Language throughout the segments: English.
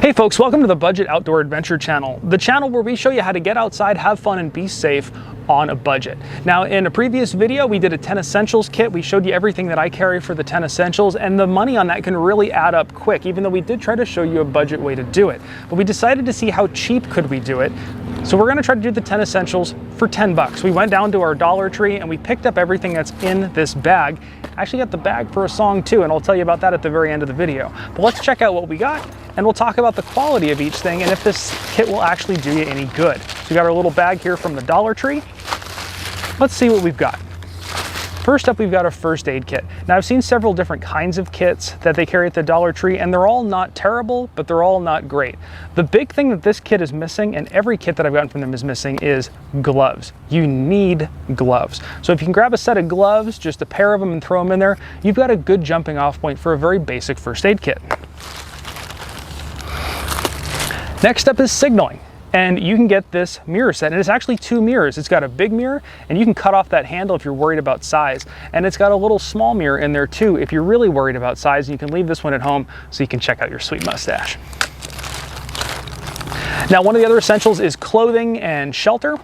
Hey folks, welcome to the Budget Outdoor Adventure channel, the channel where we show you how to get outside, have fun, and be safe on a budget. Now, in a previous video, we did a 10 essentials kit. We showed you everything that I carry for the 10 essentials, and the money on that can really add up quick, even though we did try to show you a budget way to do it. But we decided to see how cheap could we do it. So we're gonna try to do the 10 essentials for 10 bucks. We went down to our Dollar Tree and we picked up everything that's in this bag. I actually got the bag for a song too, and I'll tell you about that at the very end of the video. But let's check out what we got, and we'll talk about the quality of each thing and if this kit will actually do you any good. So we got our little bag here from the Dollar Tree. Let's see what we've got. First up, we've got a first aid kit. Now, I've seen several different kinds of kits that they carry at the Dollar Tree, and they're all not terrible, but they're all not great. The big thing that this kit is missing, and every kit that I've gotten from them is missing, is gloves. You need gloves. So if you can grab a set of gloves, just a pair of them, and throw them in there, you've got a good jumping off point for a very basic first aid kit. Next up is signaling. And you can get this mirror set, and it's actually two mirrors. It's got a big mirror, and you can cut off that handle if you're worried about size. And it's got a little small mirror in there too if you're really worried about size, and you can leave this one at home so you can check out your sweet mustache. Now, one of the other essentials is clothing and shelter,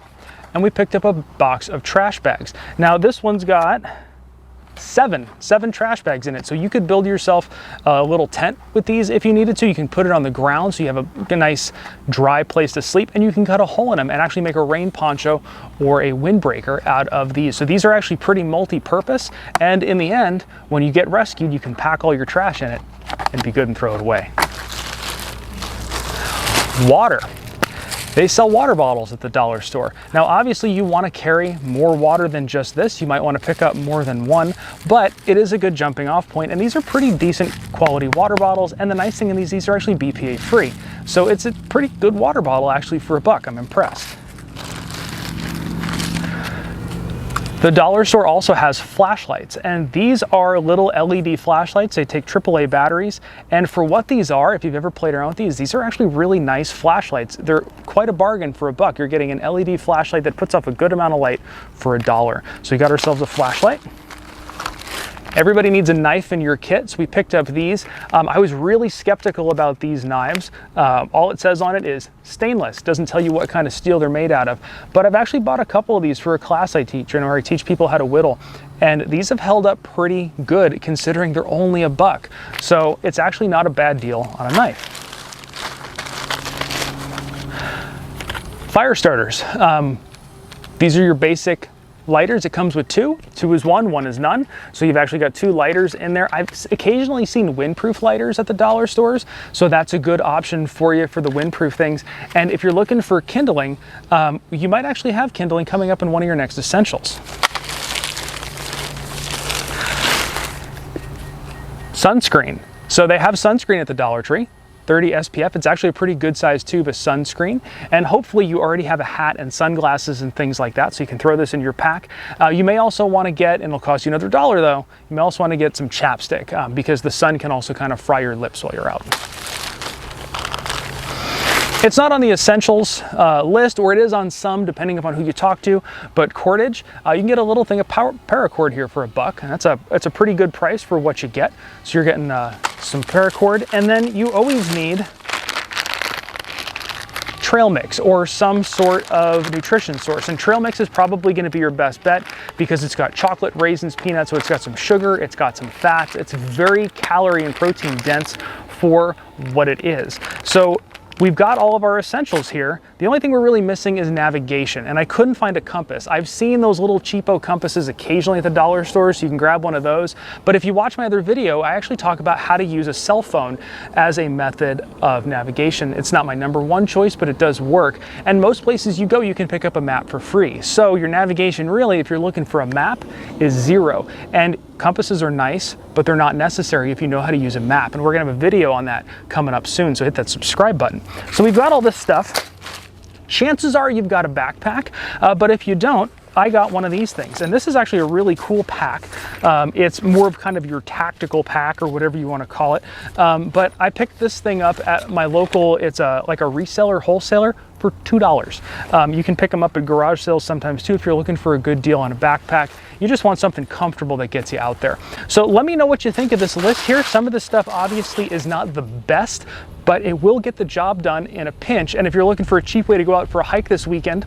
and we picked up a box of trash bags. Now, this one's got seven trash bags in it, so you could build yourself a little tent with these if you needed to. You can put it on the ground so you have a nice dry place to sleep, and you can cut a hole in them and actually make a rain poncho or a windbreaker out of these. So these are actually pretty multi-purpose, and in the end, when you get rescued, you can pack all your trash in it and be good and throw it away. Water. They sell water bottles at the dollar store. Now, obviously you want to carry more water than just this. You might want to pick up more than one, but it is a good jumping off point, and these are pretty decent quality water bottles, and the nice thing in these are actually BPA free. So it's a pretty good water bottle actually for $1. I'm impressed. The dollar store also has flashlights, and these are little LED flashlights. They take AAA batteries, and for what these are, if you've ever played around with these are actually really nice flashlights. They're quite a bargain for $1. You're getting an LED flashlight that puts off a good amount of light for $1. So we got ourselves a flashlight. Everybody needs a knife in your kit, so we picked up these. I was really skeptical about these knives. All it says on it is stainless. Doesn't tell you what kind of steel they're made out of. But I've actually bought a couple of these for a class I teach, where I teach people how to whittle. And these have held up pretty good considering they're only $1. So it's actually not a bad deal on a knife. Firestarters. These are your basic lighters. It comes with two is one is none. So you've actually got 2 lighters in there. I've occasionally seen windproof lighters at the dollar stores, so that's a good option for you for the windproof things. And if you're looking for kindling, you might actually have kindling coming up in one of your next essentials. Sunscreen. So they have sunscreen at the Dollar Tree. 30 SPF. It's actually a pretty good size tube of sunscreen, and hopefully you already have a hat and sunglasses and things like that, so you can throw this in your pack. You may also want to get, and it'll cost you another $1 though, you may also want to get some chapstick because the sun can also kind of fry your lips while you're out. It's not on the essentials list, or it is on some depending upon who you talk to, but cordage, you can get a little thing of paracord here for $1, and that's a pretty good price for what you get. So you're getting some paracord, and then you always need trail mix or some sort of nutrition source, and trail mix is probably going to be your best bet because it's got chocolate, raisins, peanuts, so it's got some sugar, it's got some fats, it's very calorie and protein dense for what it is. So we've got all of our essentials here. The only thing we're really missing is navigation, and I couldn't find a compass. I've seen those little cheapo compasses occasionally at the dollar store, so you can grab one of those. But if you watch my other video, I actually talk about how to use a cell phone as a method of navigation. It's not my #1 choice, but it does work. And most places you go, you can pick up a map for free. So your navigation really, if you're looking for a map, is 0. And compasses are nice, but they're not necessary if you know how to use a map. And we're gonna have a video on that coming up soon, so hit that subscribe button. So we've got all this stuff. Chances are you've got a backpack, but if you don't, I got one of these things, and this is actually a really cool pack. It's more of kind of your tactical pack or whatever you want to call it, but I picked this thing up at my local, it's like a reseller wholesaler for $2. You can pick them up at garage sales sometimes too if you're looking for a good deal on a backpack. You just want something comfortable that gets you out there. So let me know what you think of this list here. Some of this stuff obviously is not the best, but it will get the job done in a pinch. And if you're looking for a cheap way to go out for a hike this weekend,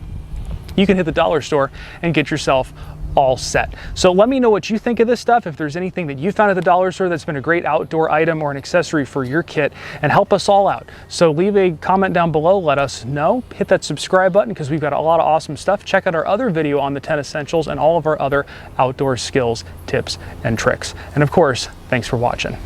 you can hit the dollar store and get yourself all set. So let me know what you think of this stuff. If there's anything that you found at the dollar store that's been a great outdoor item or an accessory for your kit, and help us all out. So leave a comment down below, let us know. Hit that subscribe button because we've got a lot of awesome stuff. Check out our other video on the 10 essentials and all of our other outdoor skills, tips, and tricks. And of course, thanks for watching.